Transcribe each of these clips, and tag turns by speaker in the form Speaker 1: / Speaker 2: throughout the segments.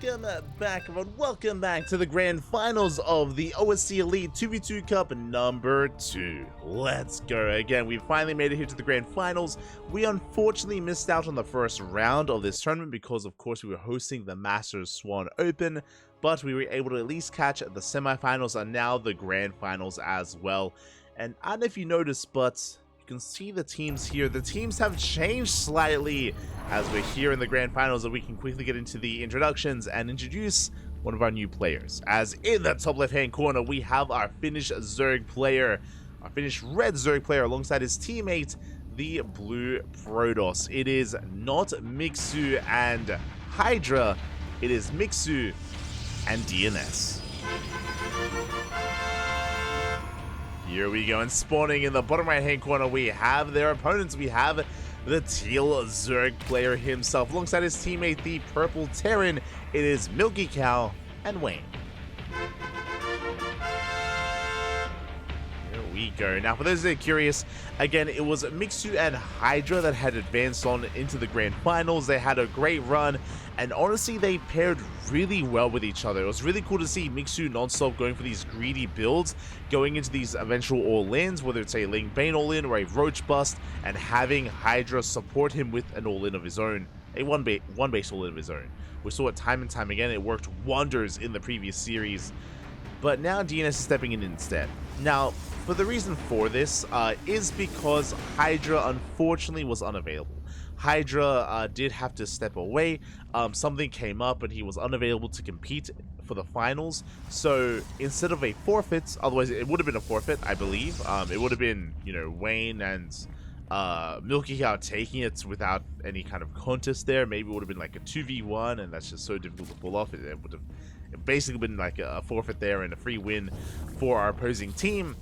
Speaker 1: welcome back, everyone. Welcome back to the grand finals of the OSC Elite 2v2 Cup number 2. Let's go. Again, we finally made it here to the grand finals. We unfortunately missed out on the first round of this tournament because, of course, we were hosting the Masters Swan Open, but we were able to at least catch the semifinals and now the grand finals as well. And I don't know if you noticed, but you can see the teams here. The teams have changed slightly as we're here in the grand finals, and we can quickly get into the introductions and introduce one of our new players. As in the top left hand corner, we have our Finnish Zerg player, our Finnish red Zerg player, alongside his teammate, the blue Protoss. It is not Mixu and Hydra, it is Mixu and DnS. Here we go, and spawning in the bottom right hand corner, we have their opponents. We have the teal Zerg player himself, alongside his teammate, the purple Terran. It is MilkiCow and Wayne. Here we go. Now, for those that are curious, again, it was Mixu and Hydra that had advanced on into the grand finals. They had a great run, and honestly, they paired really well with each other. It was really cool to see Mixu non-stop going for these greedy builds, going into these eventual all-ins, whether it's a Ling Bane all-in or a Roach Bust, and having Hydra support him with an all-in of his own, a one-base all-in of his own. We saw it time and time again. It worked wonders in the previous series, but now DnS is stepping in instead. Now, for the reason for this is because Hydra unfortunately was unavailable. Hydra did have to step away. Something came up and he was unavailable to compete for the finals. So instead of a forfeit, otherwise it would have been a forfeit, I believe. It would have been, you know, Wayne and MilkiCow taking it without any kind of contest there. Maybe it would have been like a 2v1, and that's just so difficult to pull off. It would have basically been like a forfeit there and a free win for our opposing team.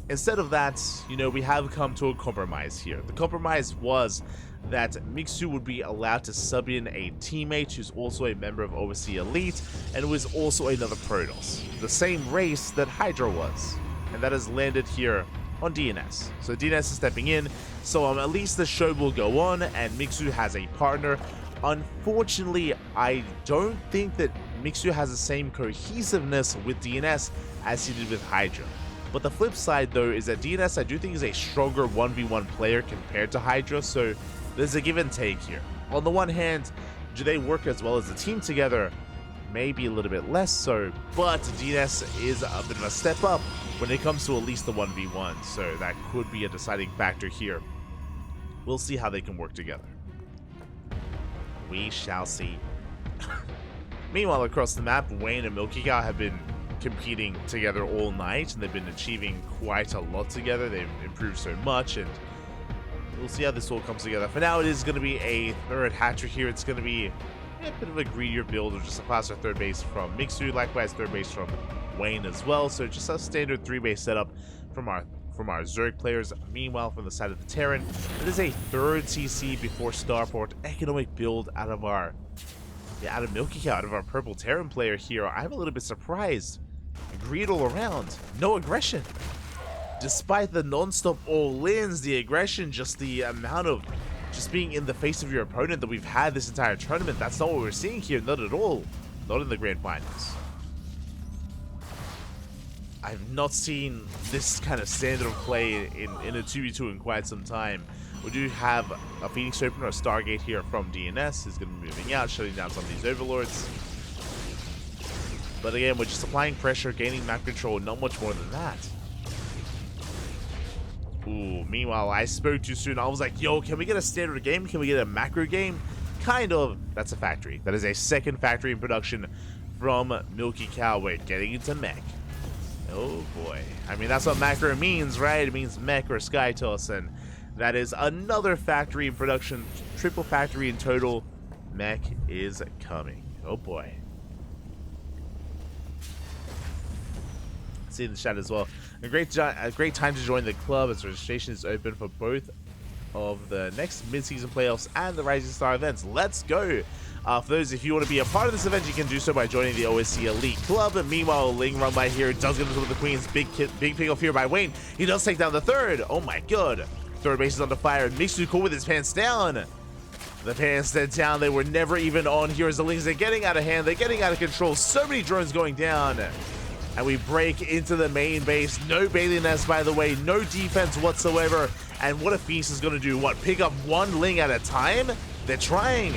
Speaker 1: Instead of that, you know, we have come to a compromise here. The compromise was that Mixu would be allowed to sub in a teammate who's also a member of OSC Elite and who is also another Protoss, the same race that Hydra was, and that has landed here on DnS. So DnS is stepping in, so at least the show will go on, and Mixu has a partner. Unfortunately, I don't think that Mixu has the same cohesiveness with DnS as he did with Hydra. But the flip side, though, is that DnS, I do think, is a stronger 1v1 player compared to Hydra, so there's a give and take here. On the one hand, do they work as well as a team together? Maybe a little bit less so, but DnS is a bit of a step up when it comes to at least the 1v1, so that could be a deciding factor here. We'll see how they can work together. We shall see. Meanwhile, across the map, Wayne and MilkiCow have been competing together all night, and they've been achieving quite a lot together. They've improved so much, and we'll see how this all comes together. For now, it is going to be a third hatcher here. It's going to be a bit of a greedier build, or just a faster third base from Mixu, likewise third base from Wayne as well. So just a standard 3-base setup from our Zerg players. Meanwhile, from the side of the Terran, it is a third CC before Starport economic build out of our MilkiCow, out of our purple Terran player here. I'm a little bit surprised. Greed all around, no aggression. Despite the non-stop all-ins, the aggression, just the amount of just being in the face of your opponent that we've had this entire tournament, that's not what we're seeing here, not at all. Not in the grand finals. I've not seen this kind of standard of play in a 2v2 in quite some time. We do have a Phoenix Open or a Stargate here from DnS. He's going to be moving out, shutting down some of these Overlords. But again, we're just applying pressure, gaining map control, not much more than that. Ooh, meanwhile, I spoke too soon. I was like, yo, can we get a standard game? Can we get a macro game? Kind of. That's a factory. That is a second factory in production from MilkiCow. We're getting into mech. Oh boy. I mean, that's what macro means, right? It means mech or sky toss, and that is another factory in production. Triple factory in total. Mech is coming. Oh boy. See in the chat as well. A great time to join the club, as registration is open for both of the next mid-season playoffs and the Rising Star events. Let's go! For those, if you want to be a part of this event, you can do so by joining the OSC Elite Club. Meanwhile, Ling run by here does get into the Queens. Big pick off here by Wayne. He does take down the third. Oh my god. Third base is under fire. Mixu cool with his pants down. The pants they're down. They were never even on here as the Lings. They're getting out of hand. They're getting out of control. So many drones going down. And we break into the main base. No Bailey Nest, by the way. No defense whatsoever. And what a Phoenix is going to do. What? Pick up one Ling at a time? They're trying.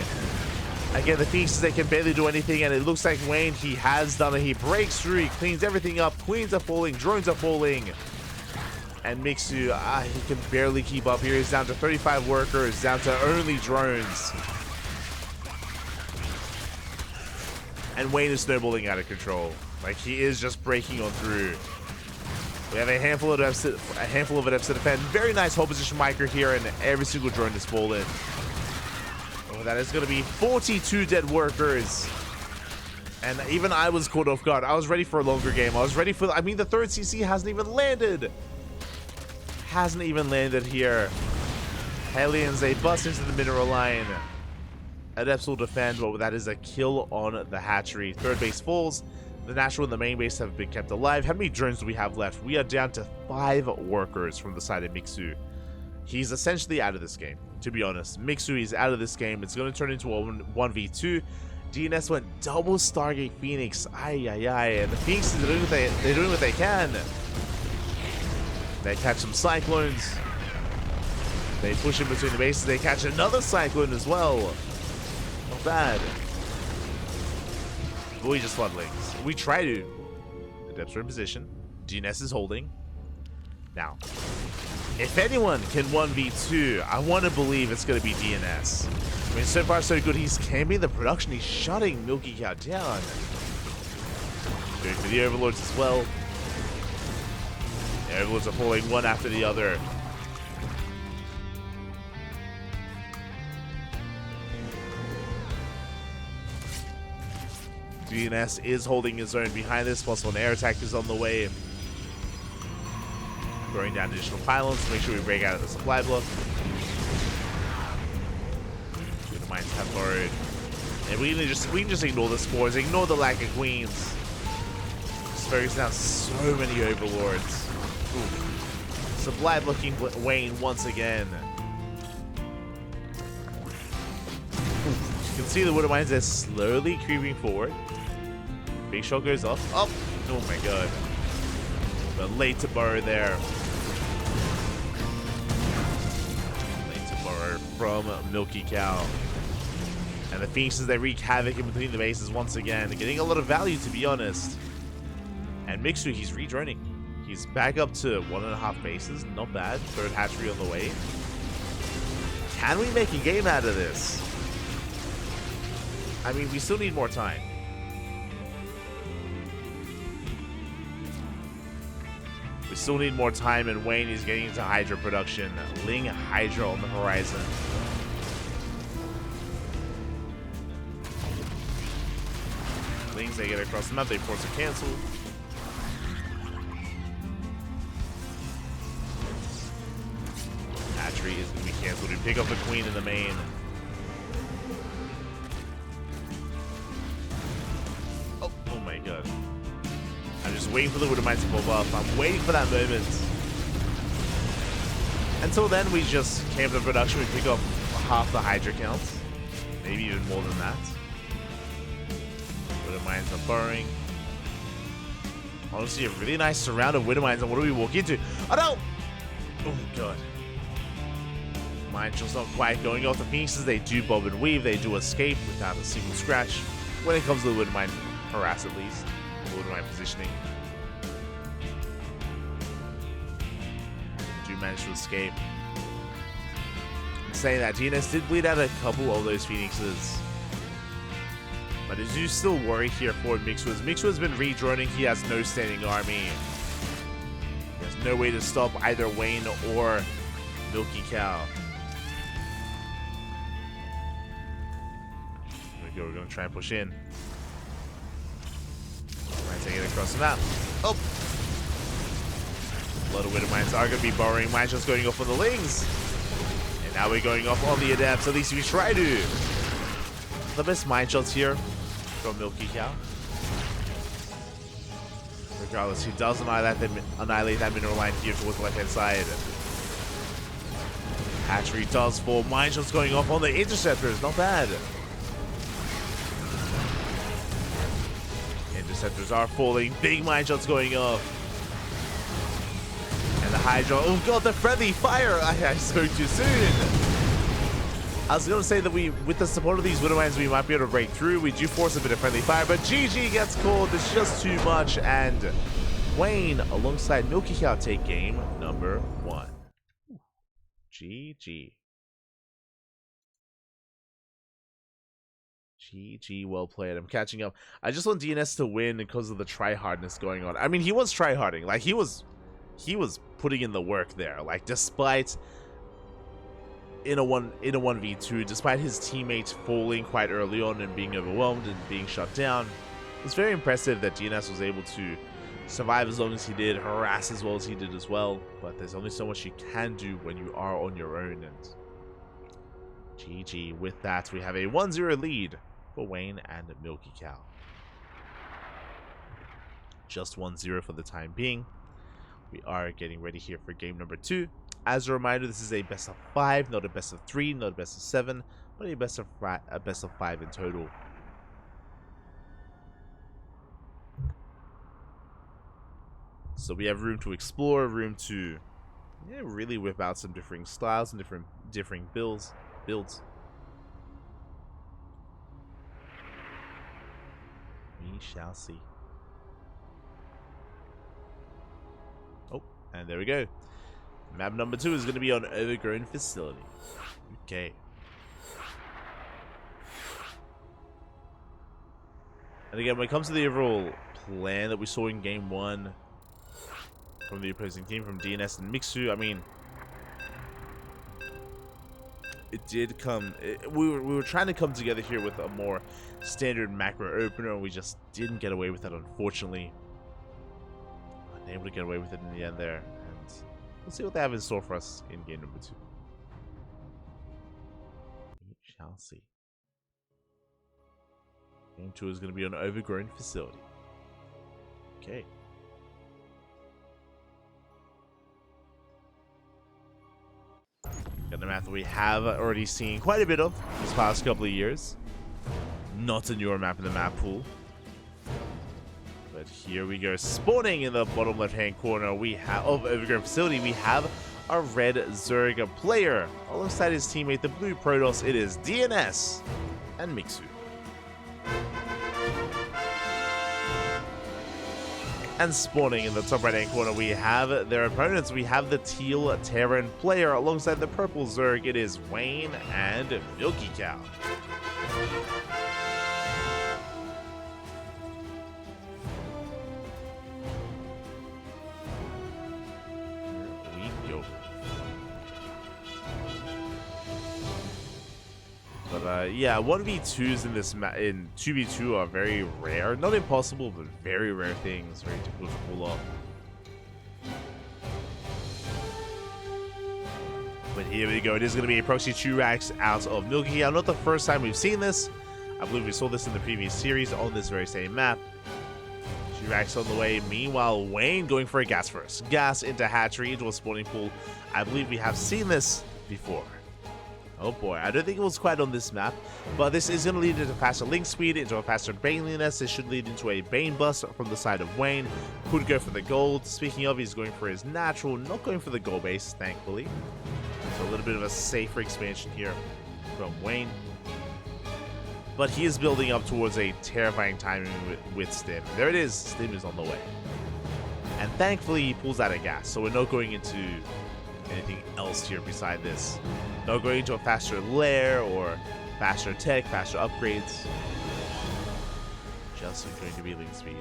Speaker 1: Again, the Phoenixes, they can barely do anything. And it looks like Wayne, he has done it. He breaks through. He cleans everything up. Queens are falling. Drones are falling. And Mixu, he can barely keep up here. He's down to 35 workers. Down to only drones. And Wayne is snowballing out of control. Like, he is just breaking on through. We have a handful of adepts to defend. Very nice hold position micro here, and every single drone is fallen. Oh, that is going to be 42 dead workers. And even I was caught off guard. I was ready for a longer game. I was ready for... I mean, the third CC hasn't even landed. Hasn't even landed here. Hellions, they bust into the mineral line. Adepts will defend, but that is a kill on the hatchery. Third base falls. The natural and the main base have been kept alive. How many drones do we have left? We are down to 5 workers from the side of Mixu. He's essentially out of this game, to be honest. Mixu is out of this game. It's going to turn into a 1v2. DnS went double Stargate Phoenix. Ay. And the Phoenixes, they're doing what they can. They catch some Cyclones. They push in between the bases. They catch another Cyclone as well. Not bad. But we just flood Lings. We try to. The Adepts are in position. DnS is holding. Now, if anyone can 1v2, I want to believe it's going to be DnS. I mean, so far so good. He's camping the production. He's shutting MilkiCow down. Going for the Overlords as well. The Overlords are falling one after the other. DnS is holding his own behind this. Possible an air attack is on the way. Throwing down additional pylons to make sure we break out of the supply block. The mines have borrowed. And we can just ignore the spores, ignore the lack of queens. Just focus down so many overlords. Ooh. Supply blocking Wayne once again. You can see the Widow Mines are slowly creeping forward. Big shot goes off. Oh my god. But late to borrow there. Late to borrow from MilkiCow. And the Phoenixes, they wreak havoc in between the bases once again. Getting a lot of value, to be honest. And Mixu, he's redroning. He's back up to 1.5 bases. Not bad. Third hatchery on the way. Can we make a game out of this? I mean, we still need more time. We still need more time, and Wayne is getting into Hydra production. Ling Hydra on the horizon. Lings, they get across the map. They force a cancel. Hatchery is going to be canceled. We pick up the queen in the main. Oh my god. I'm just waiting for the Widow Mines to pop up. I'm waiting for that moment. Until then, we just camp the production. We pick up half the Hydra count. Maybe even more than that. Widow Mines are burrowing. Honestly, a really nice surround of Widow Mines. And what do we walk into? Oh no! Oh god. Mine just not quite going off. The Phoenixes, they do bob and weave. They do escape without a single scratch. When it comes to the Widow Mine harass, at least. Widow Mine positioning. Do manage to escape. Saying that, DnS did bleed out a couple of those Phoenixes. But I do still worry here for Mixu. Mixu has been redroning. He has no standing army. There's no way to stop either Wayne or MilkiCow. There we go. We're going to try and push in. Might take it across the map. Oh! A lot of Widow Mines are going to be borrowing. Mines just going off on the Lings. And now we're going off on the Adepts. At least we try to. The best mine shots here from MilkiCow. Regardless, he does annihilate that mineral line here towards the left-hand side. Hatchery does fall. Mine shots going off on the interceptors. Not bad. Interceptors are falling. Big mine shots going off. And the Hydra. Oh god, the friendly fire. I spoke too soon. I was going to say that with the support of these Widow Mines, we might be able to break through. We do force a bit of friendly fire, but GG gets called. It's just too much. And Wayne, alongside MilkiCow, take game number 1. GG. GG, well played. I'm catching up. I just want DnS to win because of the try-hardness going on. I mean, he was try-harding. Like, he was putting in the work there. Like, despite in a 1v2, despite his teammates falling quite early on and being overwhelmed and being shut down, it's very impressive that DnS was able to survive as long as he did, harass as well as he did as well. But there's only so much you can do when you are on your own. And GG. With that, we have a 1-0 lead for Wayne and MilkiCow. Just 1-0 for the time being. We are getting ready here for game number 2. As a reminder, this is a best of 5, not a best of 3, not a best of 7, but a best of 5 in total. So we have room to explore, room to really whip out some differing styles and differing builds. We shall see. Oh, and there we go. Map number 2 is going to be on Overgrown Facility. Okay. And again, when it comes to the overall plan that we saw in game 1 from the opposing team, from DnS and Mixu, I mean, it did come. We were trying to come together here with a more standard macro opener, and we just didn't get away with that, unfortunately. Unable to get away with it in the end there. We'll see what they have in store for us in game number 2. We shall see. Game 2 is going to be on an Overgrown Facility. Okay. Got a map that we have already seen quite a bit of this past couple of years. Not a newer map in the map pool. But here we go, spawning in the bottom left-hand corner of Overgrown Facility, we have a red Zerg player. Alongside his teammate, the blue Protoss, it is DnS and Mixu. And spawning in the top right-hand corner, we have their opponents. We have the teal Terran player. Alongside the purple Zerg, it is Wayne and MilkiCow. But yeah, 1v2s in this in 2v2 are very rare. Not impossible, but very rare things. Very difficult to pull off. But here we go. It is going to be a proxy 2 racks out of MilkiCow. Not the first time we've seen this. I believe we saw this in the previous series on this very same map. 2 racks on the way. Meanwhile, Wayne going for a gas first. Gas into hatchery, into a spawning pool. I believe we have seen this before. Oh boy, I don't think it was quite on this map, but this is going to lead into faster link speed, into a faster baneliness. This should lead into a bane bust from the side of Wayne. Could go for the gold. Speaking of, he's going for his natural, not going for the gold base, thankfully. So a little bit of a safer expansion here from Wayne. But he is building up towards a terrifying timing with Stim. There it is, Stim is on the way. And thankfully he pulls out a gas, so we're not going into anything else here beside this. Not going into a faster lair or faster tech, faster upgrades. Just going to be link speed.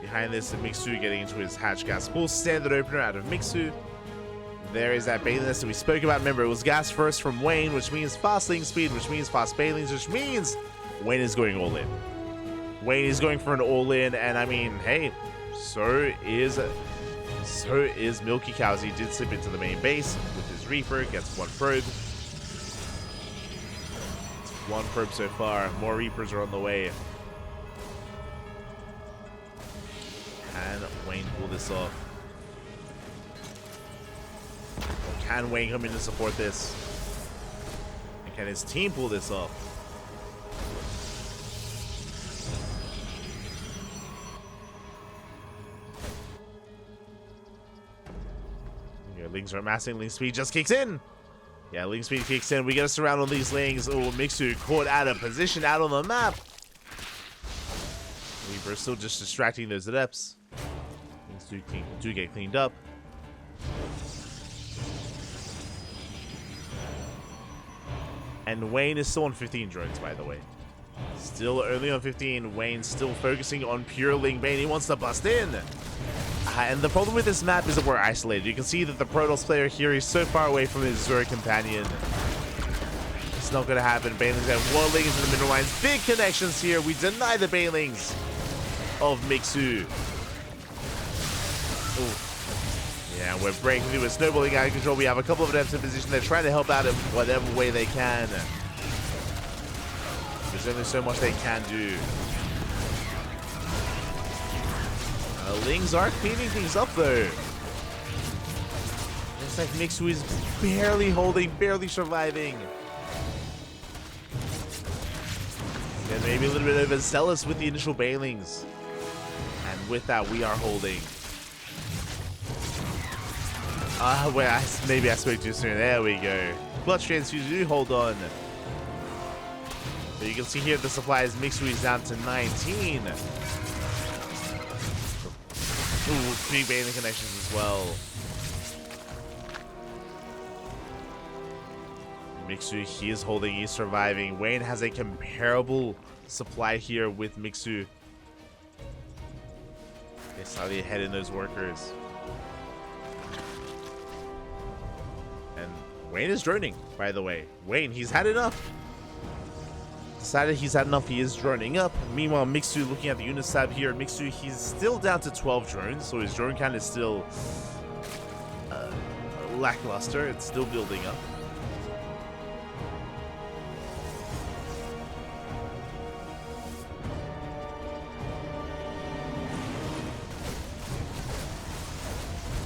Speaker 1: Behind this, the Mixu getting into his hatch gas. Full standard opener out of Mixu. There is that baneliness that we spoke about. Remember, it was gas first from Wayne, which means fast link speed, which means fast banelings, which means Wayne is going all in. Wayne is going for an all in, and I mean, hey, so is MilkiCow, as he did slip into the main base with his Reaper, gets one probe. one probe so far. More Reapers are on the way. Can Wayne pull this off? Or can Wayne come in to support this? And can his team pull this off? Yeah, Lings are amassing. Link speed just kicks in. Yeah, Link speed kicks in. We get a surround on these Lings. Oh, Mixu caught out of position, out on the map. We're still just distracting those adepts. Things do get cleaned up. And Wayne is still on 15 drones, by the way. Still only on 15. Wayne's still focusing on pure Ling Bane. He wants to bust in. And the problem with this map is that we're isolated. You can see that the Protoss player here is so far away from his Zora companion. It's not going to happen. Banelings have Warlings in the middle lines. Big connections here. We deny the Banelings of Mixu. Ooh. Yeah, we're breaking through. We're snowballing out of control. We have a couple of adepts in position. They're trying to help out in whatever way they can. There's only so much they can do. Lings are cleaning things up though. Looks like Mixu is barely holding, barely surviving. And maybe a little bit overzealous with the initial Banelings. And with that, we are holding. Wait, maybe I spoke too soon. There we go. Clutch transfusion, do hold on. But you can see here the supplies, Mixu is down to 19. Ooh, 3 Baneling connections as well. Mixu, he is holding, he's surviving. Wayne has a comparable supply here with Mixu. They slightly ahead in those workers. And Wayne is droning, by the way. Wayne, he's had enough. Decided he's had enough, he is droning up. Meanwhile, Mixu looking at the units tab here. Mixu, he's still down to 12 drones, so his drone count is still lackluster. It's still building up.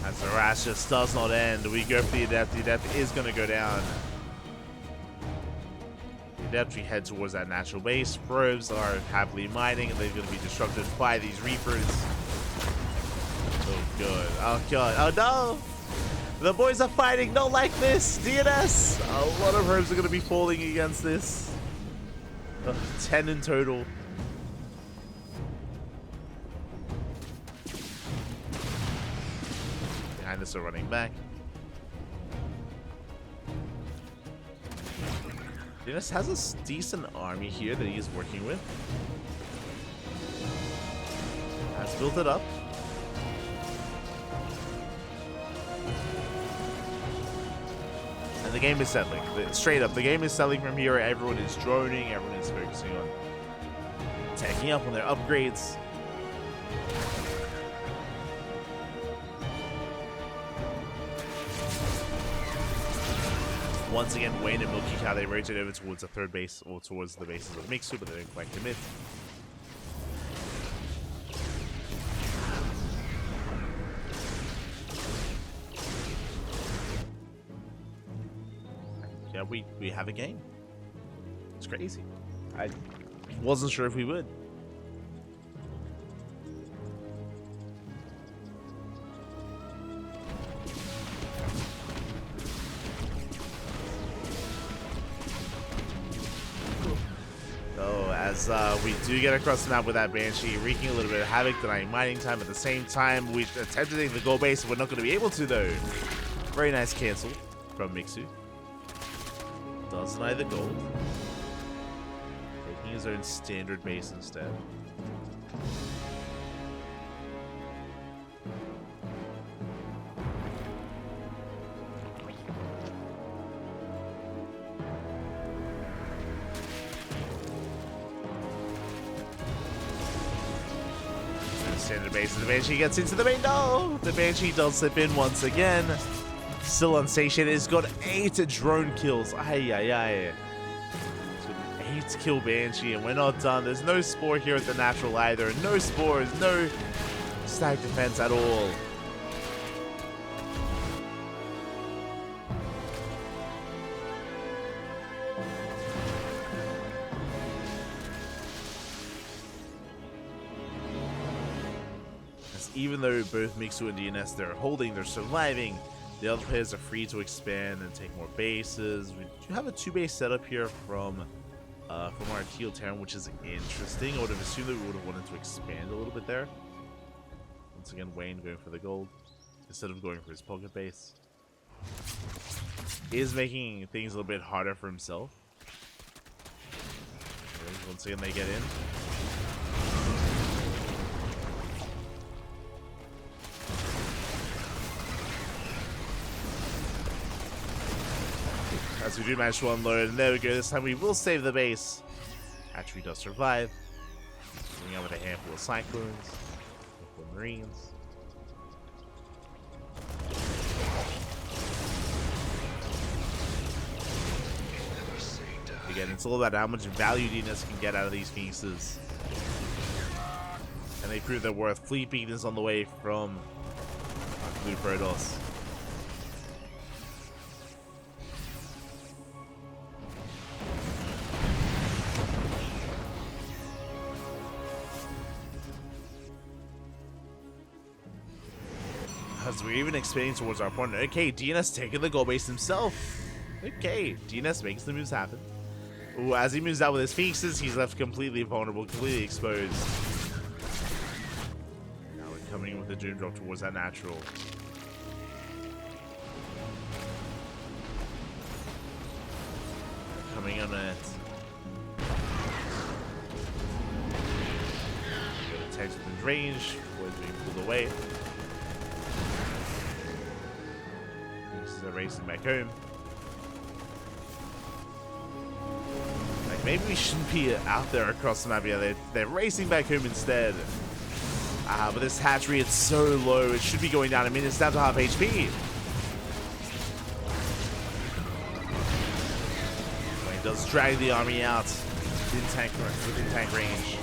Speaker 1: As the harass just does not end, we go for the adept. The adept is going to go down. We head towards that natural base. Probes are happily mining, and they're going to be disrupted by these Reapers. Oh, good. Oh, God. Oh, no! The boys are fighting. Not like this. DnS. A lot of probes are going to be falling against this. 10 in total. Behind us are running back. DnS has a decent army here that he is working with. Has built it up. And the game is settling. Straight up, the game is settling from here. Everyone is droning. Everyone is focusing on taking up on their upgrades. Once again, Wayne and MilkiCow, they rotate over towards the third base, or towards the bases of Mixu, but they don't quite commit. Yeah, we have a game. It's crazy. I wasn't sure if we would. We do get across the map with that Banshee, wreaking a little bit of havoc, denying mining time. At the same time, we attempted to take the gold base, we're not going to be able to, though. Very nice cancel from Mixu. Does deny the gold. Taking his own standard base instead. Standard base, the Banshee gets into the main. No! The Banshee does slip in once again. Still unsatiated. It's got 8 drone kills. Ay, ay, ay. It's got to kill Banshee, and we're not done. There's no Spore here at the natural either. No Spores, no stack defense at all. As even though both Mixu and DnS, they're holding, they're surviving, the other players are free to expand and take more bases. We do have a 2-base setup here from our Teal Terran, which is interesting. I would have assumed that we would have wanted to expand a little bit there. Once again, Wayne going for the gold instead of going for his pocket base. Is making things a little bit harder for himself. Once again, they get in. As we do manage to unload, and there we go. This time we will save the base. Hatchery does survive. Coming out with a handful of Cyclones, a handful of Marines. Again, it's all about how much value DnS can get out of these pieces. And they prove their worth. Fleet Beacons on the way from Blue Protoss. As we're even expanding towards our opponent. Okay, DnS taking the goal base himself. Okay, DnS makes the moves happen. Ooh, as he moves out with his Phoenixes, he's left completely vulnerable, completely exposed. Now we're coming in with the Doom Drop towards that natural. Coming on it. Got a text within range, boys being pulled away. They're racing back home. Like, maybe we shouldn't be out there across the map. Yeah, they're racing back home instead. But this hatchery, it's so low. It should be going down. I mean, it's down to half HP. Well, he does drag the army out within tank range.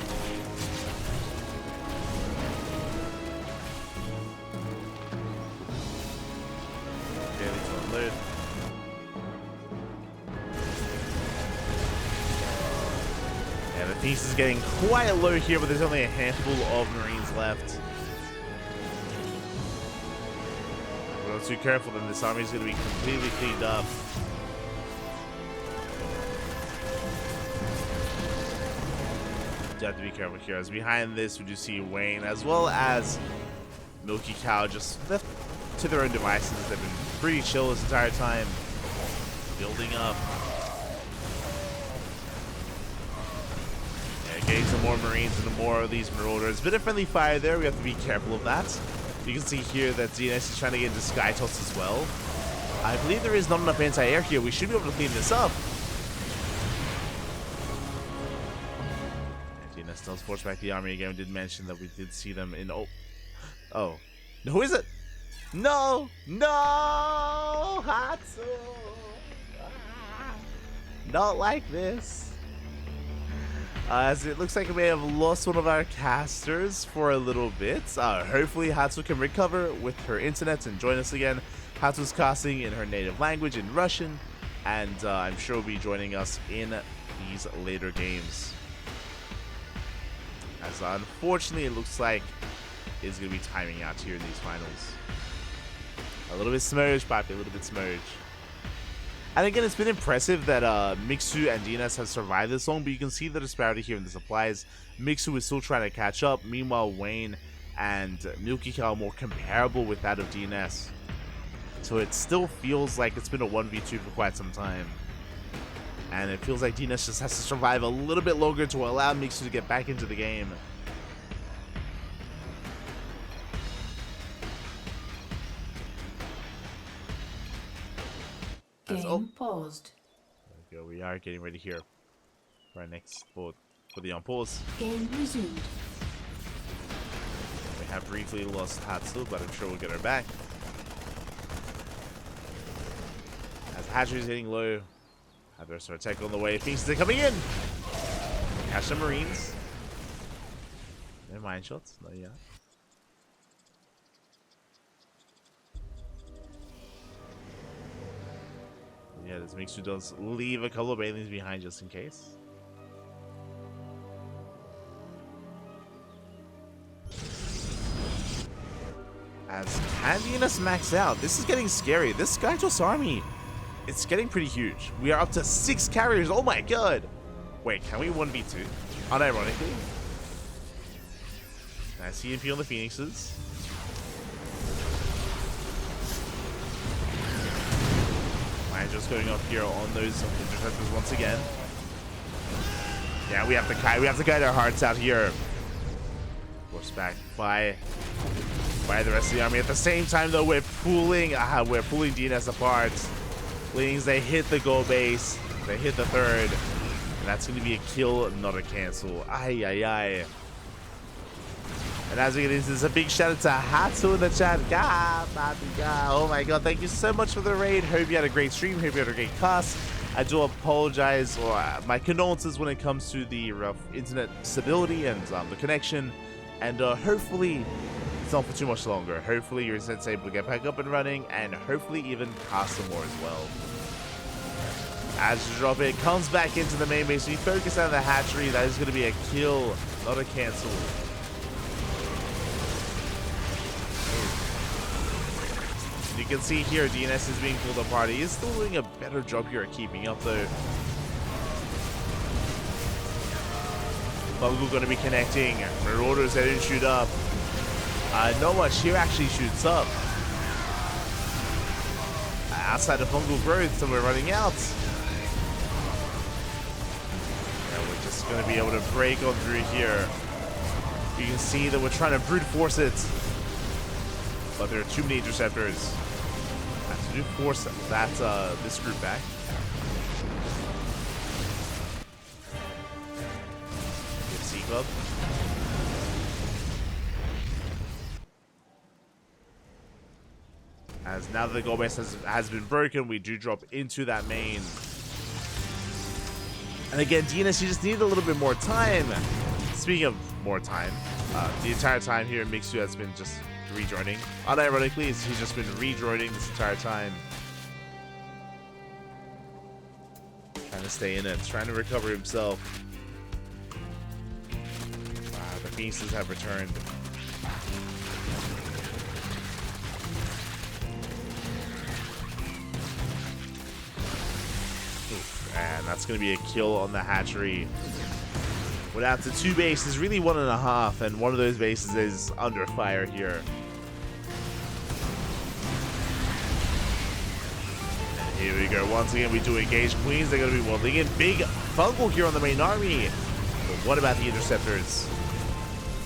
Speaker 1: Piece is getting quite low here, but there's only a handful of Marines left. If we're not too careful, then this army is going to be completely cleaned up. You have to be careful here. As behind this, we do see Wayne, as well as MilkiCow, just left to their own devices. They've been pretty chill this entire time, building up. Getting some more Marines and more of these Marauders. Bit of friendly fire there. We have to be careful of that. You can see here that DnS is trying to get into Sky Toss as well. I believe there is not enough anti-air here. We should be able to clean this up. And DnS does force back the army again. We did mention that we did see them in... Oh. Who is it? No! No! Hatsu! Not like this. As it looks like we may have lost one of our casters for a little bit. Hopefully Hatsu can recover with her internet and join us again. Hatsu's casting in her native language in Russian, and I'm sure will be joining us in these later games. As unfortunately it looks like it's going to be timing out here in these finals. A little bit smudged, Papi, a little bit smudged. And again, it's been impressive that Mixu and DnS have survived this long, but you can see the disparity here in the supplies. Mixu is still trying to catch up. Meanwhile, Wayne and MilkiCow are more comparable with that of DnS. So it still feels like it's been a 1v2 for quite some time. And it feels like DnS just has to survive a little bit longer to allow Mixu to get back into the game.
Speaker 2: Game paused.
Speaker 1: There we go. We are getting ready here for our next for the unpause.
Speaker 2: Game resumed.
Speaker 1: We have briefly lost Hatsu, but I'm sure we'll get her back. As Hatchery is hitting low, Hadros are attack on the way. Phoenixes are coming in. Catch some Marines. No mine shots. No, yeah. Yeah, this Mixu does leave a couple of aliens behind just in case. As DnS max out, this is getting scary. This Skytoss army, it's getting pretty huge. We are up to 6 carriers. Oh my god! Wait, can we 1v2? Unironically. Nice EMP on the Phoenixes. Mine just going off here on those interceptors once again. Yeah, we have to guide our hearts out here. Forced back by the rest of the army. At the same time, though, we're pulling DnS apart. Wings, they hit the goal base. They hit the third. And that's going to be a kill, not a cancel. Ay, ay, ay. And as we get into this, a big shout out to Hatsu in the chat. Oh my god, thank you so much for the raid. Hope you had a great stream. Hope you had a great cast. I do apologize, or my condolences when it comes to the rough internet stability and the connection. And hopefully, it's not for too much longer. Hopefully, your internet's able to get back up and running, and hopefully even cast some more as well. As you drop it, comes back into the main base. We focus on the hatchery. That is going to be a kill, not a cancel. You can see here, DnS is being pulled apart. He is still doing a better job here at keeping up, though. Fungal going to be connecting. Marauders, they didn't shoot up. Not much here actually shoots up. Outside of fungal growth, so we're running out. And we're just going to be able to break on through here. You can see that we're trying to brute force it. But there are too many interceptors. I have to do force that this group back. C-Club. As now that the goal base has been broken, we do drop into that main. And again, DnS, you just need a little bit more time. Speaking of more time, the entire time here, Mixu has been just rejoining. Unironically, he's just been rejoining this entire time. Trying to stay in it, trying to recover himself. Wow, the pieces have returned. And that's going to be a kill on the hatchery. We're down to 2 bases, really 1.5, and one of those bases is under fire here. And here we go. Once again, we do engage Queens. They're going to be wielding in big fungal here on the main army. But what about the interceptors?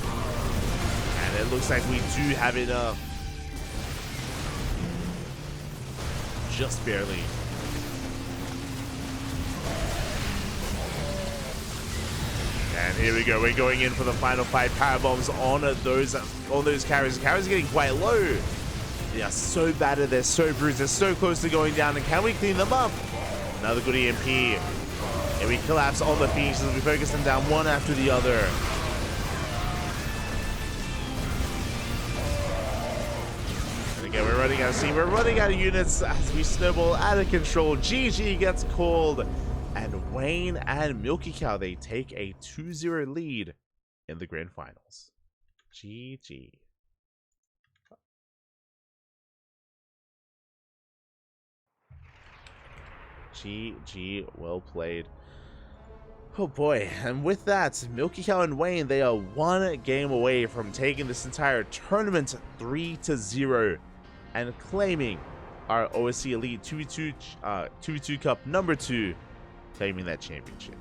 Speaker 1: And it looks like we do have enough. Just barely. And here we go. We're going in for the final 5 power bombs on those carriers. The carriers are getting quite low. They are so battered. They're so bruised. They're so close to going down. And can we clean them up? Another good EMP. And we collapse all the pieces. We focus them down one after the other. And again, we're running out of steam. We're running out of units as we snowball out of control. GG gets called. And Wayne and MilkiCow, they take a 2-0 lead in the grand finals. GG. GG, well played. Oh boy, and with that, MilkiCow and Wayne, they are 1 game away from taking this entire tournament 3-0 and claiming our OSC Elite 2v2 Cup number 2. Claiming that championship.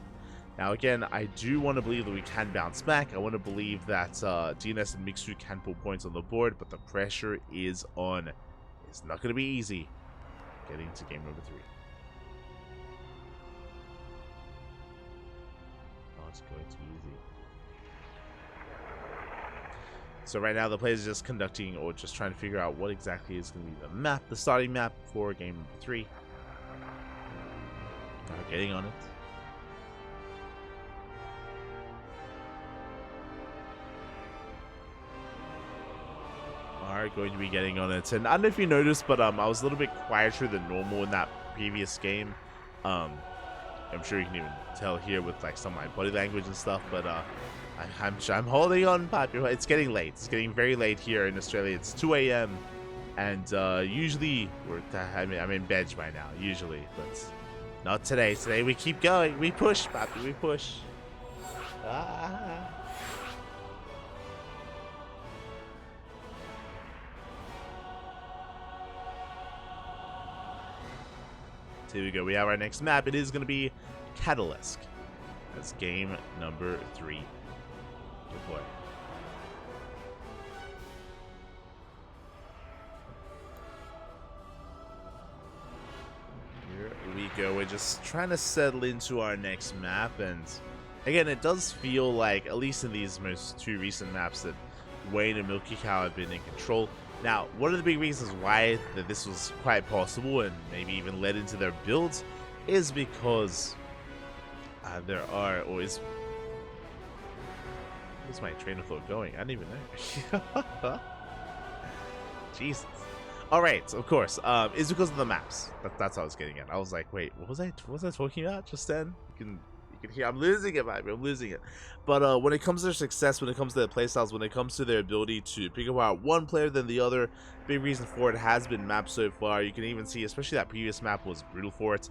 Speaker 1: Now again, I do want to believe that we can bounce back. I want to believe that DnS and Mixu can pull points on the board, but the pressure is on. It's not going to be easy getting to game number 3. Not going to be easy. So right now the players are just conducting or just trying to figure out what exactly is going to be the map, the starting map for game number 3. Getting on it. going to be getting on it. And I don't know if you noticed, but I was a little bit quieter than normal in that previous game. I'm sure you can even tell here with like some of my body language and stuff, but I'm holding on, Papi. It's getting late. It's getting very late here in Australia. It's 2 a.m. and usually I'm in bed by now, usually, but not today. Today we keep going. We push, Papi. We push. Ah. So here we go. We have our next map. It is going to be Catalyst. That's game number 3. Good boy. Here we go. We're just trying to settle into our next map, and again, it does feel like, at least in these most 2 recent maps, that Wayne and MilkiCow have been in control. Now, one of the big reasons why that this was quite possible and maybe even led into their builds is because there are always... Where's my train of thought going? I don't even know. Jesus. Alright, of course. It's because of the maps. That's what I was getting at. I was like, wait, what was I talking about just then? You can hear I'm losing it, baby. I'm losing it. But when it comes to their success, when it comes to their playstyles, when it comes to their ability to pick apart one player than the other, big reason for it has been maps so far. You can even see, especially that previous map was brutal for it.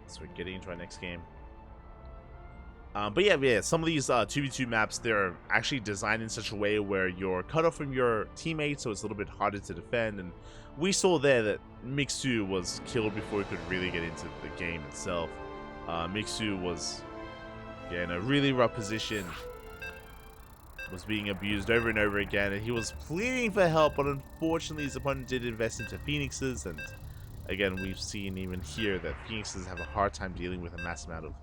Speaker 1: So we're getting into our next game. But yeah, some of these 2v2 maps, they're actually designed in such a way where you're cut off from your teammates, so it's a little bit harder to defend. And we saw there that Mixu was killed before he could really get into the game itself. Mixu was in a really rough position, was being abused over and over again, and he was pleading for help, but unfortunately his opponent did invest into Phoenixes, and again, we've seen even here that Phoenixes have a hard time dealing with a mass amount of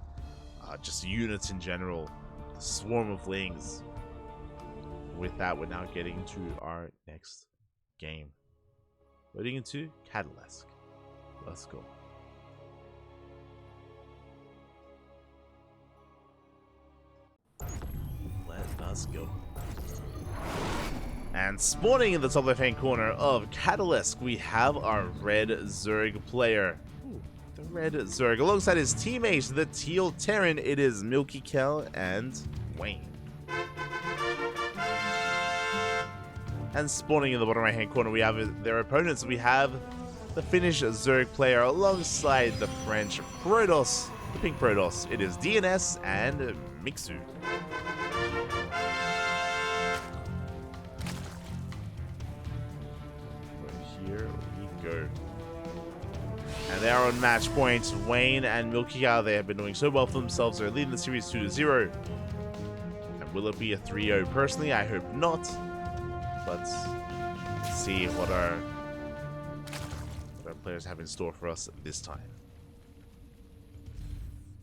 Speaker 1: just units in general. The swarm of lings. With that, we're now getting into our next game. Loading into Catalyst. Let's go. Let us go. And spawning in the top left-hand corner of Catalyst, we have our red Zerg player. Ooh, the red Zerg. Alongside his teammates, the teal Terran, it is MilkiCow and Wayne. And spawning in the bottom right-hand corner, we have their opponents. We have the Finnish Zerg player alongside the French Protoss, the pink Protoss. It is DnS and Mixu. Here we go. And they are on match point. Wayne and MilkiCow, they have been doing so well for themselves. They're leading the series 2-0. And will it be a 3-0? Personally, I hope not. But let's see what our players have in store for us this time.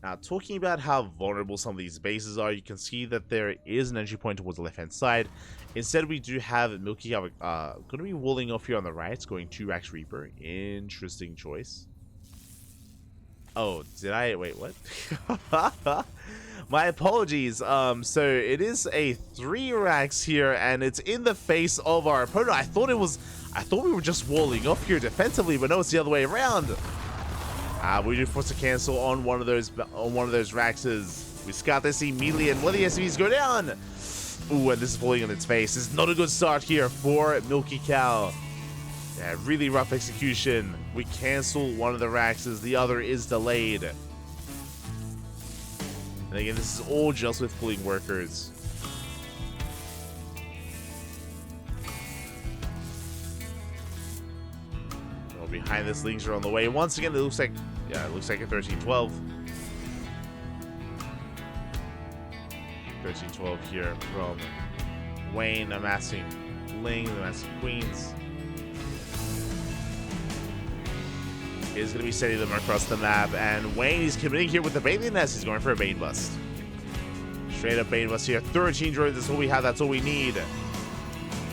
Speaker 1: Now, talking about how vulnerable some of these bases are, you can see that there is an entry point towards the left-hand side. Instead, we do have MilkiCow going to be walling off here on the right, going to Rax Reaper. Interesting choice. Oh, did I? Wait, what? My apologies. So it is a 3 Rax here, and it's in the face of our opponent. I thought we were just walling off here defensively, but no, it's the other way around. We do force a cancel on one of those Raxes. We scout this immediately, and one of the SCVs go down. Ooh, and this is falling on its face. It's not a good start here for MilkiCow. Yeah, really rough execution. We cancel one of the Raxes, the other is delayed. And again, this is all just with pulling workers. Well, behind this, Lings are on the way. Once again, it looks like a 13-12. 13-12 here from Wayne, amassing Lings, amassing Queens. is going to be sending them across the map. And Wayne is committing here with the Bathing Nest. He's going for a Bane Bust. Straight up Bane Bust here. 13 drones, that's what we have, that's all we need.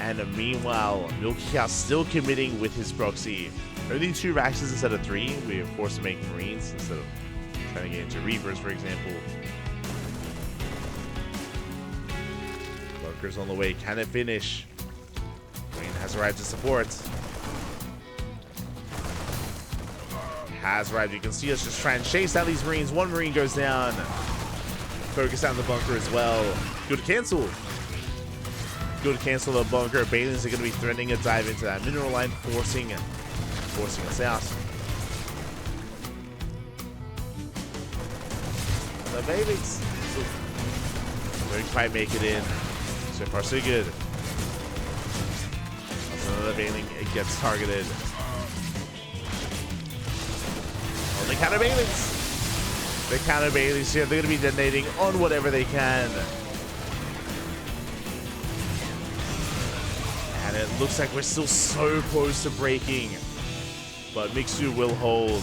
Speaker 1: And meanwhile, MilkiCow still committing with his proxy. Only 2 Raxes instead of 3. We are forced to make Marines instead of trying to get into Reapers, for example. Bunkers on the way. Can it finish? Wayne has arrived to support. Has arrived. You can see us just try and chase down these Marines. 1 Marine goes down. Focus down the bunker as well. Good cancel. Good cancel the bunker. Balins are going to be threatening a dive into that mineral line, forcing us out. The babies don't quite make it in. So far, so good. Another Bailing, it gets targeted. Oh, the counter Bailings. The counter Bailings here, they're going to be detonating on whatever they can. And it looks like we're still so close to breaking. But Mixu will hold.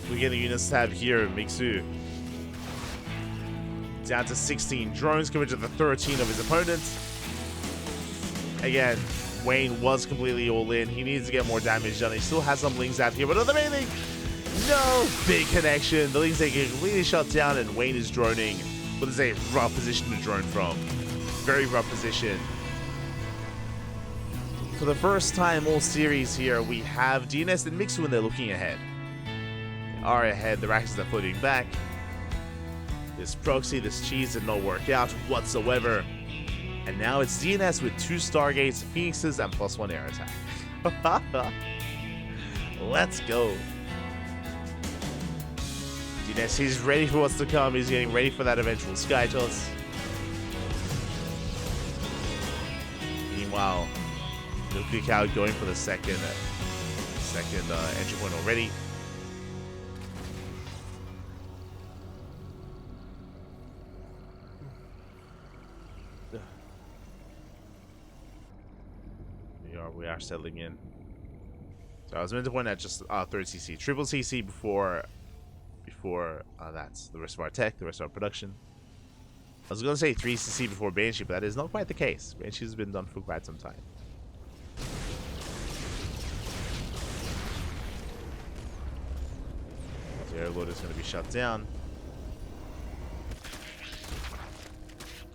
Speaker 1: We get a unit stab here, Mixu. Down to 16 drones compared to the 13 of his opponent. Again, Wayne was completely all in. He needs to get more damage done. He still has some Lings out here, but another Bailing! No! Big connection. The Lings they get completely shut down, and Wayne is droning. But it's a rough position to drone from. Very rough position. For the first time all series here, we have DnS and Mixu when they're looking ahead. They are ahead. The Raxes are floating back. This proxy, this cheese did not work out whatsoever. And now it's DnS with 2 Stargates, Phoenixes, and +1 air attack. Let's go. DnS, he's ready for what's to come. He's getting ready for that eventual Sky Toss. Meanwhile, MilkiCow going for the second entry point already. We are settling in. So I was meant to point at just third CC, triple CC before that's the rest of our tech, the rest of our production. I was gonna say 3 CC before Banshee, but that is not quite the case. Banshee has been done for quite some time. The airload is going to be shut down.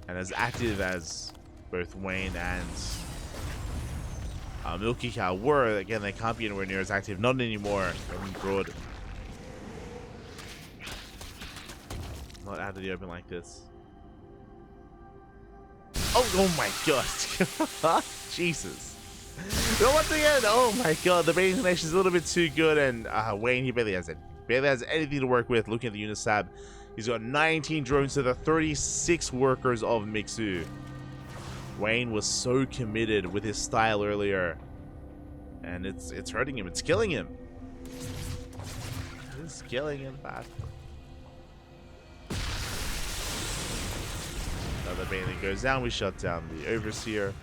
Speaker 1: And as active as both Wayne and MilkiCow were, again, they can't be anywhere near as active. Not anymore. Going broad. Not out of the open like this. Oh my god. Jesus. But once again, oh my god, the Bane connection is a little bit too good, and Wayne, he barely has anything to work with. Looking at the unit stab, he's got 19 drones to the 36 workers of Mixu. Wayne was so committed with his style earlier, and it's hurting him. It's killing him. It's killing him bad. Another Bailey goes down. We shut down the Overseer.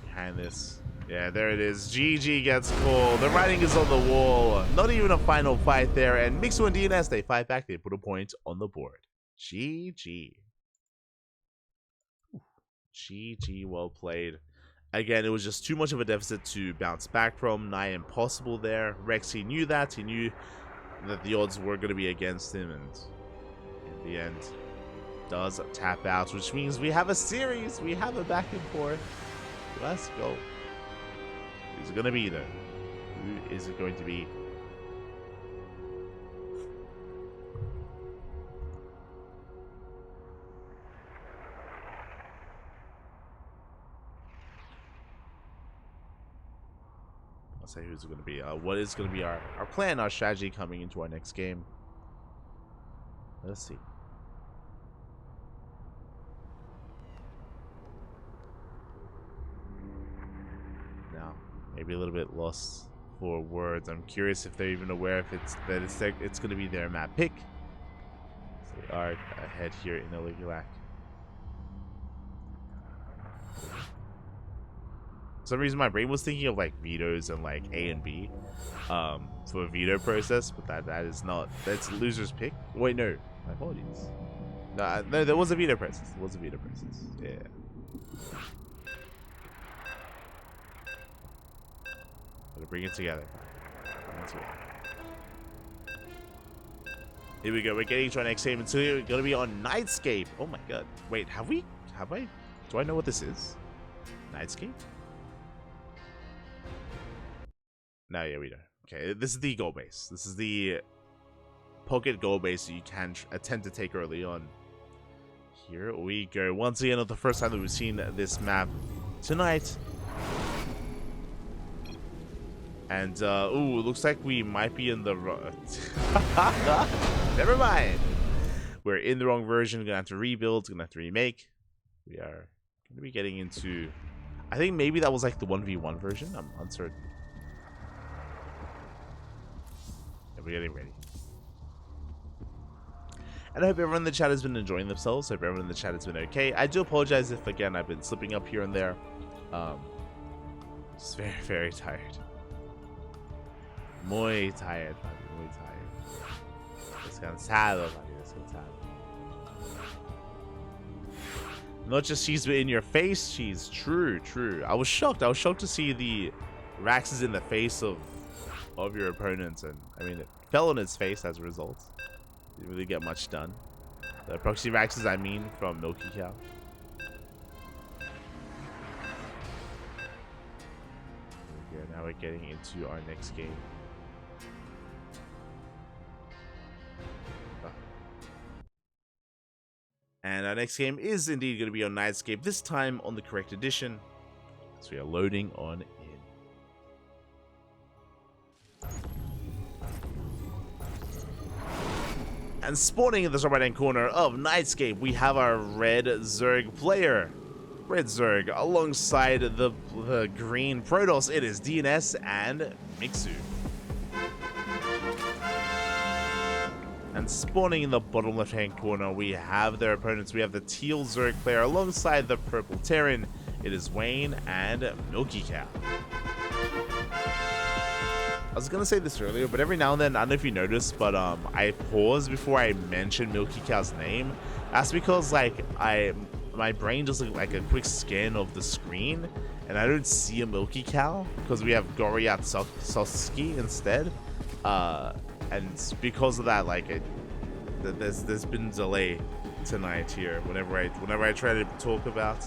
Speaker 1: Behind this. Yeah, there it is. GG gets called. The writing is on the wall. Not even a final fight there. And Mixu and DnS, they fight back. They put a point on the board. GG. GG, well played. Again, it was just too much of a deficit to bounce back from. Nigh impossible there. Rex, he knew that. He knew that the odds were going to be against him. And in the end, does tap out, which means we have a series. We have a back and forth. Let's go. Who's it going to be, though? Who is it going to be? I'll say who's it going to be. What is going to be our plan, our strategy coming into our next game? Let's see. Now, maybe a little bit lost for words. I'm curious if they're even aware if it's going to be their map pick. So they are ahead here in Oligulac. For some reason, my brain was thinking of like vetoes and like A and B, for a veto process, but that is not. That's loser's pick. Wait, no, my apologies. No, there was a veto process. There was a veto process. Yeah. Gotta bring it together. Bring it together. Here we go. We're getting to our next game. Until we're gonna be on Nightscape. Oh my god. Wait, have we? Have I? Do I know what this is? Nightscape? No, yeah, we don't. Okay, this is the goal base. This is the pocket goal base that you can attempt to take early on. Here we go. Once again, not the first time that we've seen this map tonight. And, ooh, looks like we might be in the wrong... Never mind. We're in the wrong version. Gonna have to rebuild. Gonna have to remake. We are gonna be getting into... I think maybe that was like the 1v1 version. I'm uncertain. And we're getting ready. And I hope everyone in the chat has been enjoying themselves. I hope everyone in the chat has been okay. I do apologize if, again, I've been slipping up here and there. Just very, very tired. Muy tired, papi, muy tired. Descansado, papi, descansado. Not just she's in your face, she's true. I was shocked. I was shocked to see the Raxes in the face of your opponents, and I mean, it fell on its face as a result. Didn't really get much done. The proxy Raxes, I mean, from MilkiCow. Now we're getting into our next game. And our next game is indeed going to be on Nightscape, this time on the correct edition. So we are loading on in. And spawning in the top right hand corner of Nightscape, we have our red Zerg player. Red Zerg alongside the green Protoss. It is DnS and Mixu. And spawning in the bottom left hand corner, we have their opponents. We have the teal Zerg player alongside the purple Terran. It is Wayne and MilkiCow. I was gonna say this earlier, but every now and then, I don't know if you noticed, but I pause before I mention MilkiCow's name. That's because like my brain just looked like a quick scan of the screen, and I don't see a MilkiCow because we have Goriat Soski instead. And because of that, like there's been delay tonight here. Whenever I try to talk about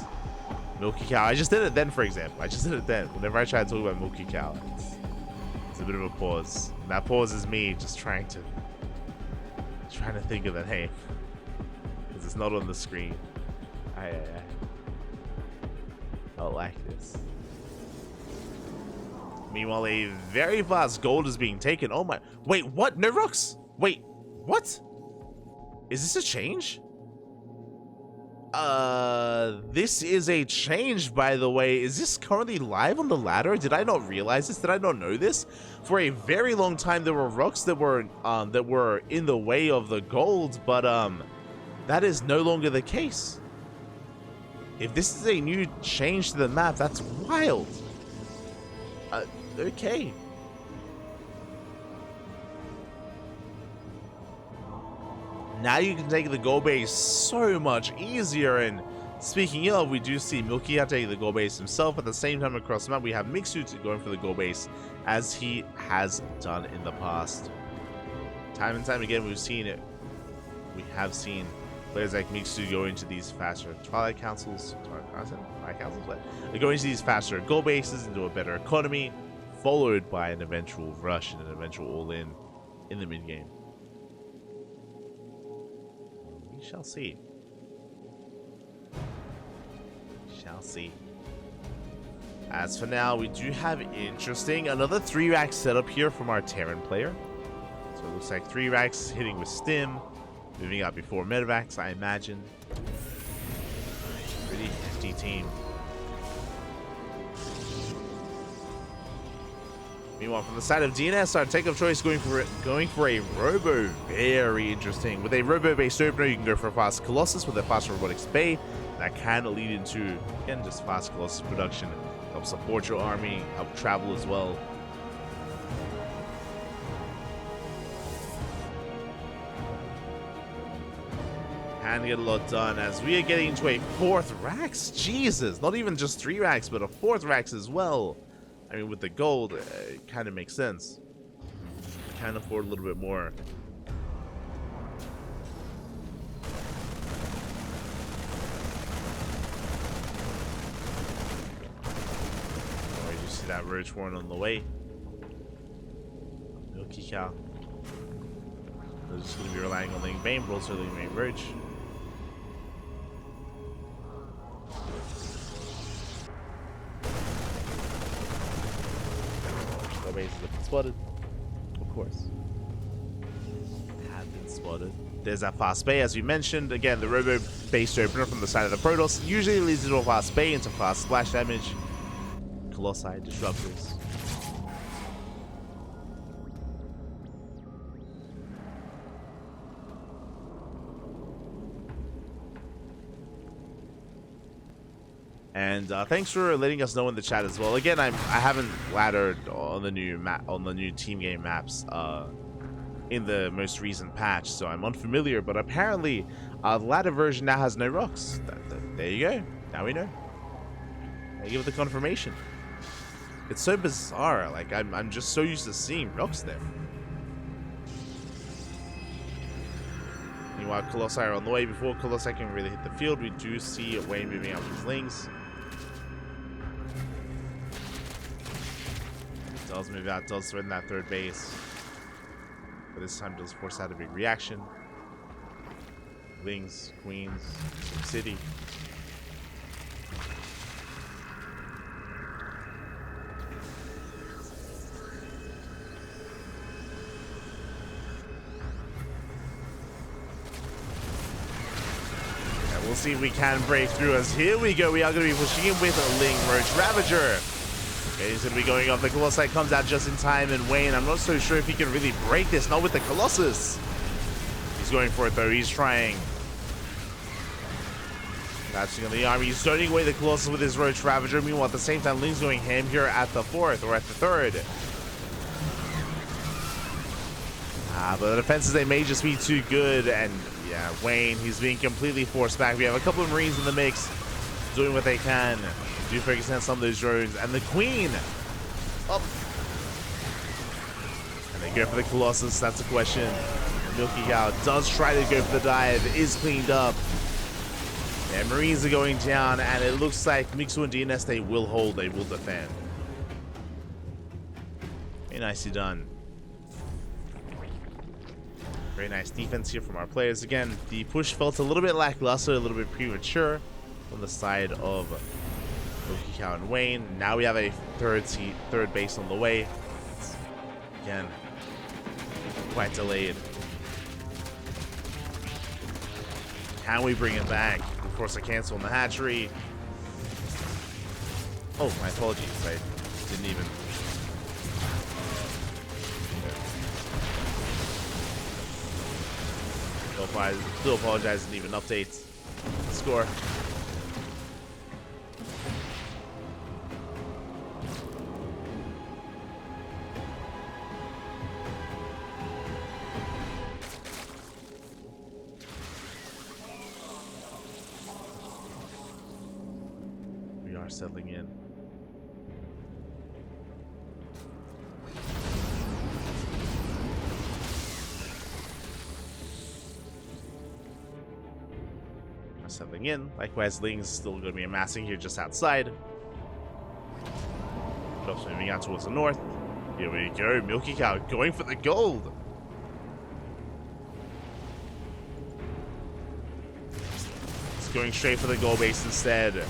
Speaker 1: MilkiCow, I just did it then. For example, I just did it then. Whenever I try to talk about MilkiCow, it's a bit of a pause. And that pause is me just trying to think of the name because it's not on the screen. I don't like this. Meanwhile, a very fast gold is being taken. Oh my... Wait, what? No rocks? Wait, what? Is this a change? This is a change, by the way. Is this currently live on the ladder? Did I not realize this? Did I not know this? For a very long time, there were rocks that were in the way of the gold, but that is no longer the case. If this is a new change to the map, that's wild. Okay. Now you can take the goal base so much easier, and speaking of, we do see MilkiCow taking the goal base himself. At the same time across the map, we have Mixu going for the goal base, as he has done in the past. Time and time again, we've seen it. We have seen players like Mixu go into these faster Twilight Councils. They go into these faster goal bases, into a better economy, followed by an eventual rush and an eventual all-in the mid-game. We shall see. Shall see. As for now, we do have another 3-rack setup here from our Terran player. So it looks like 3 racks hitting with stim, moving out before medevacs, I imagine. Pretty hefty team. Meanwhile, from the side of DnS, our take of choice going for a Robo. Very interesting. With a Robo-based opener, you can go for a fast Colossus with a fast Robotics Bay. That can lead into, again, just fast Colossus production. help support your army, help travel as well. Can get a lot done as we are getting into a 4th racks. Jesus, not even just 3 racks, but a 4th racks as well. I mean, with the gold, it kind of makes sense. We can afford a little bit more. Oh, you see that Roach Warren on the way. MilkiCow. They're just going to be relying on the Bane, but also the main Roach. Bases have been spotted. Of course. Have been spotted. There's that fast bay, as we mentioned. Again, the robo base opener from the side of the Protoss usually leads to a fast bay into fast splash damage. Colossi, disruptors. And thanks for letting us know in the chat as well. Again, I haven't laddered on the new team game maps in the most recent patch, so I'm unfamiliar. But apparently, the ladder version now has no rocks. There you go. Now we know. I give it the confirmation. It's so bizarre. Like I'm just so used to seeing rocks there. Meanwhile, Colossi are on the way. Before Colossi can really hit the field, we do see Wayne moving out with his Lings. Does move out, does threaten that 3rd base. But this time does force out a big reaction. Lings, Queens, City. We'll see if we can break through as here we go. We are going to be pushing in with a Ling Roach Ravager. Okay, he's going to be going off. The Colossi comes out just in time, and Wayne, I'm not so sure if he can really break this. Not with the Colossus. He's going for it though. He's trying. Catching on the army. He's starting away the Colossus with his Roach Ravager. Meanwhile, at the same time, Ling's going ham here at the 4th or at the 3rd. But the defenses, they may just be too good, and yeah, Wayne, he's being completely forced back. We have a couple of Marines in the mix, doing what they can. Do focus on some of those drones, and the Queen up. And they go for the Colossus, that's a question. MilkiCow does try to go for the dive, is cleaned up. Yeah, Marines are going down, and it looks like Mixu and DnS, they will hold, they will defend. Very nicely done. Very nice defense here from our players. Again, the push felt a little bit lackluster, a little bit premature on the side of MilkiCow and Wayne. Now we have a third base on the way. Again, quite delayed. Can we bring it back? Of course, I cancel on the hatchery. Oh, my apologies. I didn't even. Still apologize, didn't even update the score. We are settling in. Settling in. Likewise, Ling's still going to be amassing here just outside. Drops moving out towards the north. Here we go. MilkiCow going for the gold. It's going straight for the gold base instead. And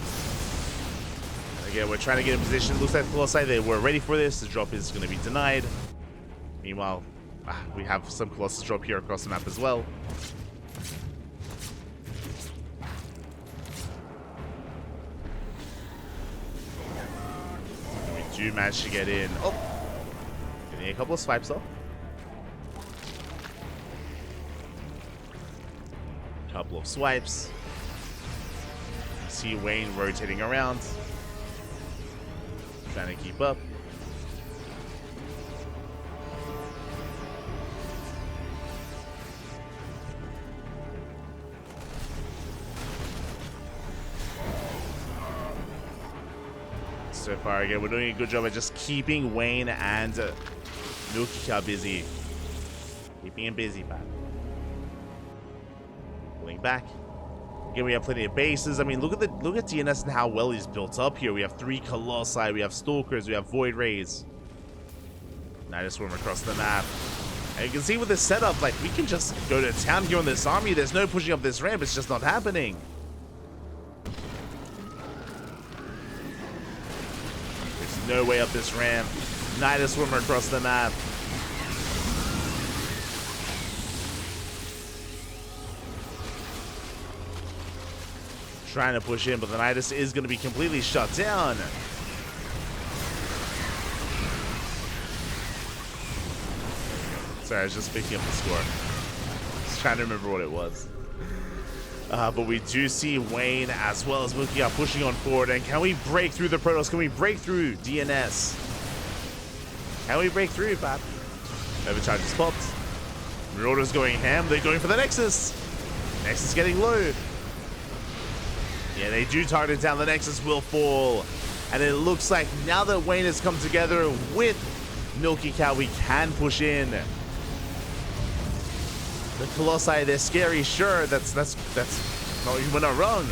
Speaker 1: again, we're trying to get in position. Looks like the Colossi, they were ready for this. The drop is going to be denied. Meanwhile, we have some Colossus drop here across the map as well. Do manage to get in. Oh, getting a couple of swipes off. Couple of swipes. See Wayne rotating around. trying to keep up. So far, again, we're doing a good job at just keeping Wayne and MilkiCow busy. Keeping him busy, man. Pulling back. Again, we have plenty of bases. I mean, look at DnS and how well he's built up here. We have 3 Colossi, we have Stalkers, we have Void Rays. Now just swim across the map. And you can see with this setup, like, we can just go to town here on this army. There's no pushing up this ramp. It's just not happening. There's no way up this ramp. Night swimmer across the map. Trying to push in, but the Nidus is going to be completely shut down. Sorry, I was just picking up the score. Just trying to remember what it was. But we do see Wayne as well as MilkiCow pushing on forward. And can we break through the Protoss? Can we break through DnS? Can we break through, Pat? Overcharge is popped. Marauder's going ham. They're going for the Nexus. Nexus getting low. Yeah, they do target down. The Nexus will fall. And it looks like now that Wayne has come together with MilkiCow, we can push in. The Colossi, they're scary, sure. That's no, we're not wrong.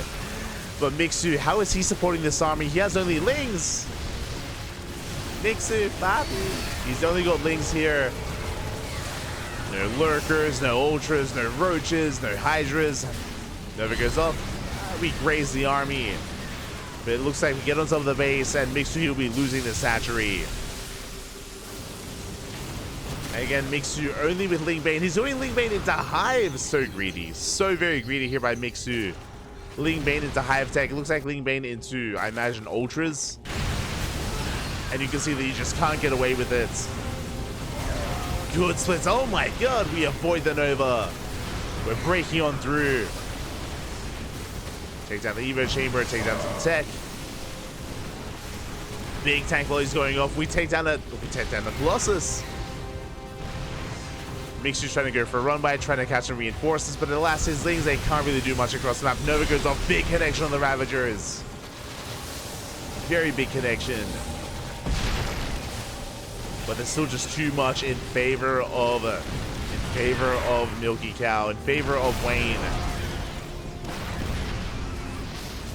Speaker 1: But Mixu, how is he supporting this army? He has only Lings. Mixu, papi. He's only got Lings here. No Lurkers, no Ultras, no Roaches, no Hydras. Never goes up. We graze the army. But it looks like we get on top of the base and Mixu will be losing the Satchery. Again, Mixu only with Ling Bane. He's doing Ling Bane into Hive. So greedy. So very greedy here by Mixu. Ling Bane into Hive Tech. It looks like Ling Bane into, I imagine, Ultras. And you can see that you just can't get away with it. Good splits. Oh my god, we avoid the Nova. We're breaking on through. Take down the Evo Chamber, take down some tech. Big tank volleys going off. We take down the Colossus. Mixu's trying to go for a run by, trying to catch some reinforcements, but the last his Lings, they can't really do much across the map. Nova goes off. Big connection on the Ravagers. Very big connection. But there's still just too much in favor of MilkiCow, in favor of Wayne.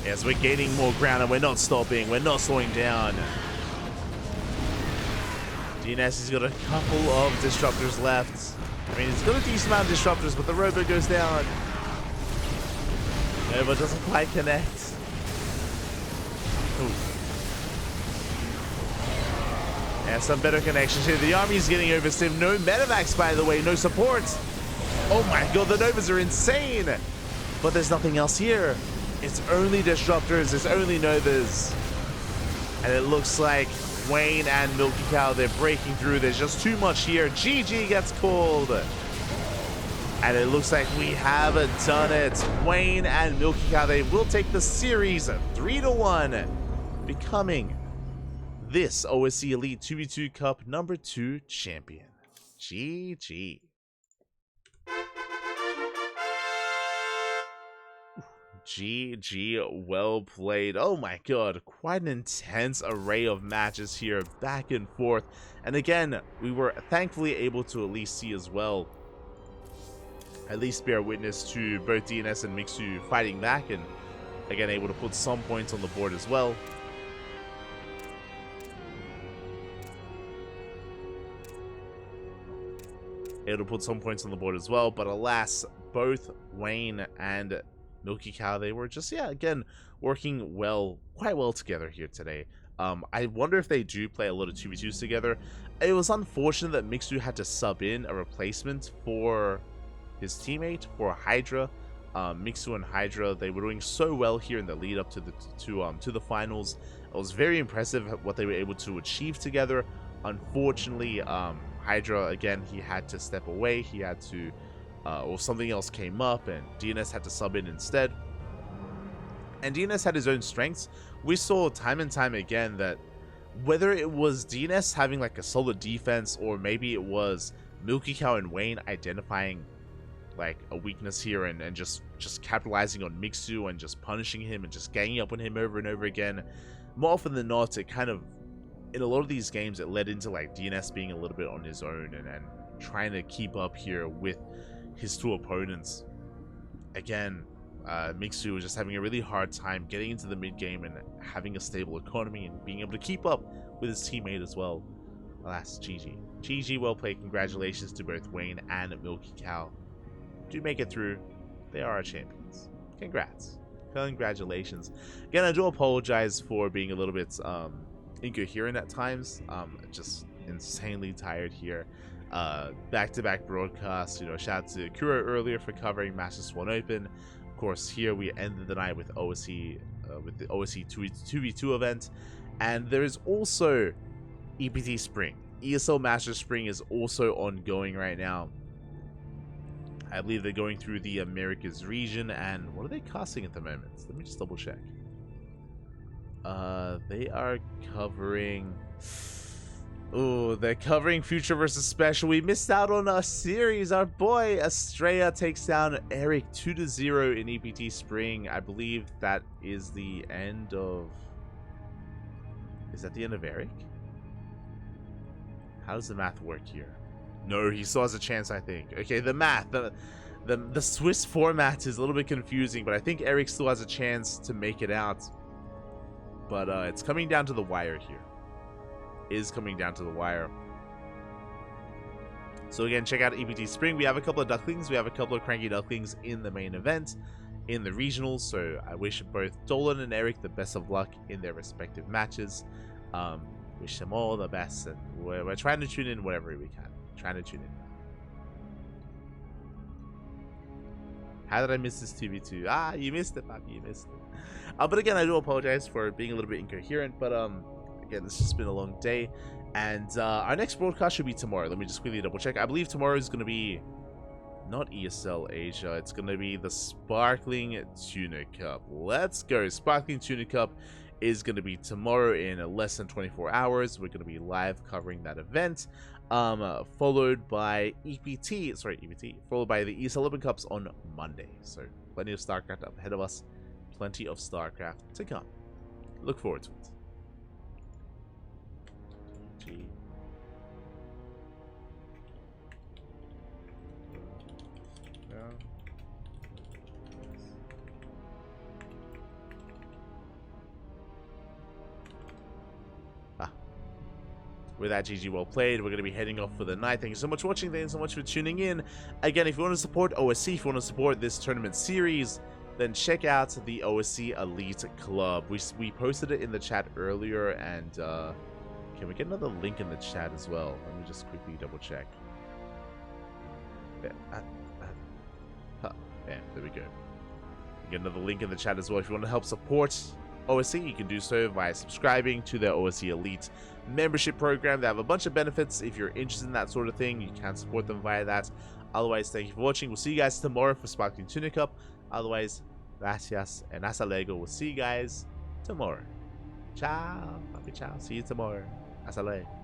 Speaker 1: Yes, we're gaining more ground and we're not stopping. We're not slowing down. DnS has got a couple of disruptors left. I mean, he's got a decent amount of disruptors, but the robo goes down. Nova doesn't quite connect. Ooh. Yeah, some better connections here. The army's getting overstimmed. No medevacs, by the way. No support. Oh my god, the Novas are insane. But there's nothing else here. It's only disruptors. It's only Novas. And it looks like Wayne and MilkiCow, they're breaking through. There's just too much here. GG gets called. And it looks like we have done it. Wayne and MilkiCow, they will take the series 3-1, becoming this OSC Elite 2v2 Cup number 2 champion. GG. GG, well played. Oh my god, quite an intense array of matches here, back and forth. And again, we were thankfully able to at least see as well, at least bear witness to both DnS and Mixu fighting back, and again able to put some points on the board as well. Able to put some points on the board as well, but alas, both Wayne and MilkiCow, they were just, yeah, again, working quite well together here today. I wonder if they do play a lot of 2v2s together. It was unfortunate that Mixu had to sub in a replacement for his teammate, for Hydra. Mixu and Hydra, they were doing so well here in the lead up to the finals. It was very impressive what they were able to achieve together. Unfortunately, Hydra, again, he had to step away. He had to or something else came up and DnS had to sub in instead. And DnS had his own strengths. We saw time and time again that whether it was DnS having like a solid defense, or maybe it was MilkiCow and Wayne identifying like a weakness here and just capitalizing on Mixu and just punishing him and just ganging up on him over and over again. More often than not, it kind of, in a lot of these games, it led into like DnS being a little bit on his own and trying to keep up here with his two opponents. Again, Mixu was just having a really hard time getting into the mid game and having a stable economy and being able to keep up with his teammate as well. Alas, GG. GG, well played. Congratulations to both Wayne and MilkiCow. Do make it through. They are our champions. Congrats. Congratulations. Again, I do apologize for being a little bit incoherent at times. Just insanely tired here. Back-to-back broadcasts. You know, shout out to Kuro earlier for covering Masters Swan Open. Of course, here we ended the night with OSC, with the OSC 2v2 event, and there is also EPT Spring. ESL Masters Spring is also ongoing right now. I believe they're going through the Americas region, and what are they casting at the moment? Let me just double check. They are covering... Oh, they're covering Future versus Special. We missed out on our series. Our boy Estrella takes down Eric 2-0 in EPT Spring. I believe that is the end of... Is that the end of Eric? How does the math work here? No, he still has a chance, I think. Okay, the math, the Swiss format is a little bit confusing, but I think Eric still has a chance to make it out. But it's coming down to the wire here. It is coming down to the wire. So again, check out EPT Spring. We have a couple of Ducklings. We have a couple of CranKy Ducklings in the main event, in the regionals. So I wish both Dolan and Eric the best of luck in their respective matches. Wish them all the best, and we're trying to tune in whatever we can. Trying to tune in. How did I miss this 2v2? Ah, you missed it, Papi, you missed it. But again, I do apologize for being a little bit incoherent, but again, it's just been a long day, and our next broadcast should be tomorrow. Let me just quickly double check. I believe tomorrow is going to be not ESL Asia, it's going to be the Sparkling Tuna Cup. Let's go. Sparkling Tuna Cup is going to be tomorrow in less than 24 hours. We're going to be live covering that event. Followed by EPT, followed by the ESL Open Cups on Monday. So plenty of StarCraft up ahead of us, plenty of StarCraft to come. Look forward to it. Gee. Yeah. With that, GG, well played. We're going to be heading off for the night. Thank you so much for watching. Thank you so much for tuning in. Again, if you want to support OSC, if you want to support this tournament series, then check out the OSC Elite Club. We posted it in the chat earlier, and can we get another link in the chat as well? Let me just quickly double check. There we go. Get another link in the chat as well. If you want to help support OSC, you can do so by subscribing to their OSC Elite membership program. They have a bunch of benefits. If you're interested in that sort of thing, you can support them via that. Otherwise, thank you for watching. We'll see you guys tomorrow for Sparkling Tuna Cup. Otherwise, gracias and hasta luego. We'll see you guys tomorrow. Ciao. Happy ciao. See you tomorrow. Hasta luego.